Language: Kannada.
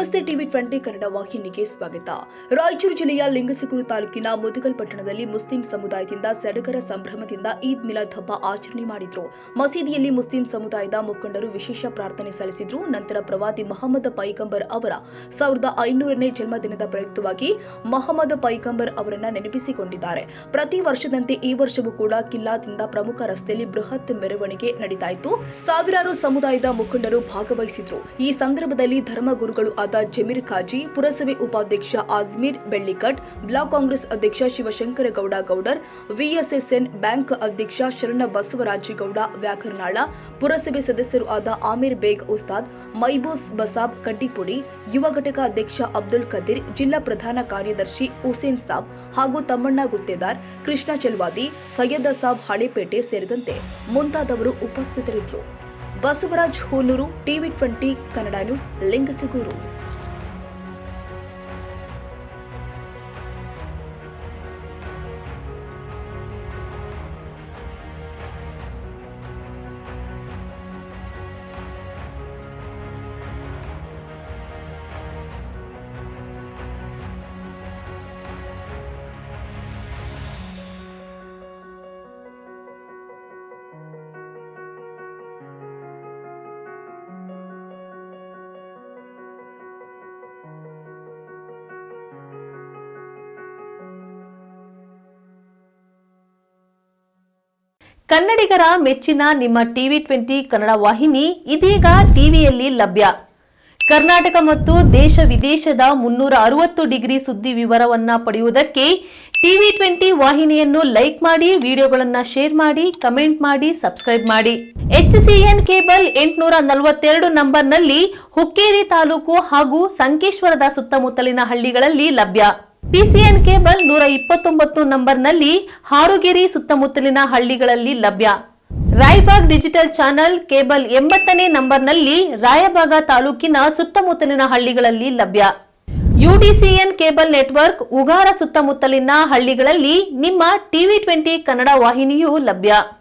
ನಮಸ್ತೆ ಟಿವಿ 20 ಕನ್ನಡ ವಾಹಿನಿಗೆ ಸ್ವಾಗತ. ರಾಯಚೂರು ಜಿಲ್ಲೆಯ ಲಿಂಗಸಗೂರು ತಾಲೂಕಿನ ಮುದಗಲ್ ಪಟ್ಟಣದಲ್ಲಿ ಮುಸ್ಲಿಂ ಸಮುದಾಯದಿಂದ ಸಡಗರ ಸಂಭ್ರಮದಿಂದ ಈದ್ ಮಿಲಾದ್ ಹಬ್ಬ ಆಚರಣೆ ಮಾಡಿದ್ರು. ಮಸೀದಿಯಲ್ಲಿ ಮುಸ್ಲಿಂ ಸಮುದಾಯದ ಮುಖಂಡರು ವಿಶೇಷ ಪ್ರಾರ್ಥನೆ ಸಲ್ಲಿಸಿದ್ರು. ನಂತರ ಪ್ರವಾದಿ ಮಹಮ್ಮದ್ ಪೈಗಂಬರ್ ಅವರ 1500ನೇ ಜನ್ಮದಿನದ ಪ್ರಯುಕ್ತವಾಗಿ ಮಹಮ್ಮದ್ ಪೈಗಂಬರ್ ಅವರನ್ನ ನೆನಪಿಸಿಕೊಂಡಿದ್ದಾರೆ. ಪ್ರತಿ ವರ್ಷದಂತೆ ಈ ವರ್ಷವೂ ಕೂಡ ಕಿಲ್ಲಾದಿಂದ ಪ್ರಮುಖ ರಸ್ತೆಯಲ್ಲಿ ಬೃಹತ್ ಮೆರವಣಿಗೆ ನಡೆಯಿತು. ಸಾವಿರಾರು ಸಮುದಾಯದ ಮುಖಂಡರು ಭಾಗವಹಿಸಿದ್ರು. ಈ ಸಂದರ್ಭದಲ್ಲಿ ಧರ್ಮಗುರುಗಳು ಆದ ಜಮೀರ್ ಖಾಜಿ, ಪುರಸಭೆ ಉಪಾಧ್ಯಕ್ಷ ಆಜ್ಮೀರ್ ಬೆಳ್ಳಿಕಟ್, ಬ್ಲಾಕ್ ಕಾಂಗ್ರೆಸ್ ಅಧ್ಯಕ್ಷ ಶಿವಶಂಕರಗೌಡ ಗೌಡರ್, ವಿಎಸ್ಎಸ್ಎನ್ ಬ್ಯಾಂಕ್ ಅಧ್ಯಕ್ಷ ಶರಣ ಬಸವರಾಜೇಗೌಡ ವ್ಯಾಕರ್ನಾಳ, ಪುರಸಭೆ ಸದಸ್ಯರು ಆದ ಆಮೀರ್ ಬೇಗ್ ಉಸ್ತಾದ್, ಮೈಬೂಸ್ ಬಸಾಬ್ ಕಡ್ಡಿಪುಡಿ, ಯುವ ಘಟಕ ಅಧ್ಯಕ್ಷ ಅಬ್ದುಲ್ ಖದೀರ್, ಜಿಲ್ಲಾ ಪ್ರಧಾನ ಕಾರ್ಯದರ್ಶಿ ಹುಸೇನ್ ಸಾಬ್ ಹಾಗೂ ತಮ್ಮಣ್ಣ ಗುತ್ತೇದಾರ್, ಕೃಷ್ಣ ಚೆಲ್ವಾದಿ, ಸೈಯದ ಸಾಬ್ ಹಳೇಪೇಟೆ ಸೇರಿದಂತೆ ಮುಂತಾದವರು ಉಪಸ್ಥಿತರಿದ್ದರು. Basavaraj Hunur, TV 20 Kannada news, Lingasagur. ಕನ್ನಡಿಗರ ಮೆಚ್ಚಿನ ನಿಮ್ಮ ಟಿವಿ 20 ಕನ್ನಡ ವಾಹಿನಿ ಇದೀಗ ಟಿವಿಯಲ್ಲಿ ಲಭ್ಯ. ಕರ್ನಾಟಕ ಮತ್ತು ದೇಶ ವಿದೇಶದ 360 ಡಿಗ್ರಿ ಸುದ್ದಿ ವಿವರವನ್ನ ಪಡೆಯುವುದಕ್ಕೆ ಟಿವಿ 20 ವಾಹಿನಿಯನ್ನು ಲೈಕ್ ಮಾಡಿ, ವಿಡಿಯೋಗಳನ್ನು ಶೇರ್ ಮಾಡಿ, ಕಮೆಂಟ್ ಮಾಡಿ, ಸಬ್ಸ್ಕ್ರೈಬ್ ಮಾಡಿ. HCN ಕೇಬಲ್ 842 ನಂಬರ್ನಲ್ಲಿ ಹುಕ್ಕೇರಿ ತಾಲೂಕು ಹಾಗೂ ಸಂಕೇಶ್ವರದ ಸುತ್ತಮುತ್ತಲಿನ ಹಳ್ಳಿಗಳಲ್ಲಿ ಲಭ್ಯ. PCN ಕೇಬಲ್ 129 ನಂಬರ್ನಲ್ಲಿ ಹಾರುಗೆರೆ ಸುತ್ತಮುತ್ತಲಿನ ಹಳ್ಳಿಗಳಲ್ಲಿ ಲಭ್ಯ. ರಾಯಬಾಗ್ ಡಿಜಿಟಲ್ ಚಾನೆಲ್ ಕೇಬಲ್ 80ನೇ ನಂಬರ್ನಲ್ಲಿ ರಾಯಬಾಗ ತಾಲೂಕಿನ ಸುತ್ತಮುತ್ತಲಿನ ಹಳ್ಳಿಗಳಲ್ಲಿ ಲಭ್ಯ. UDCN ಕೇಬಲ್ ನೆಟ್ವರ್ಕ್ ಉಗಾರ ಸುತ್ತಮುತ್ತಲಿನ ಹಳ್ಳಿಗಳಲ್ಲಿ ನಿಮ್ಮ ಟಿವಿ 20 ಕನ್ನಡ ವಾಹಿನಿಯೂ ಲಭ್ಯ.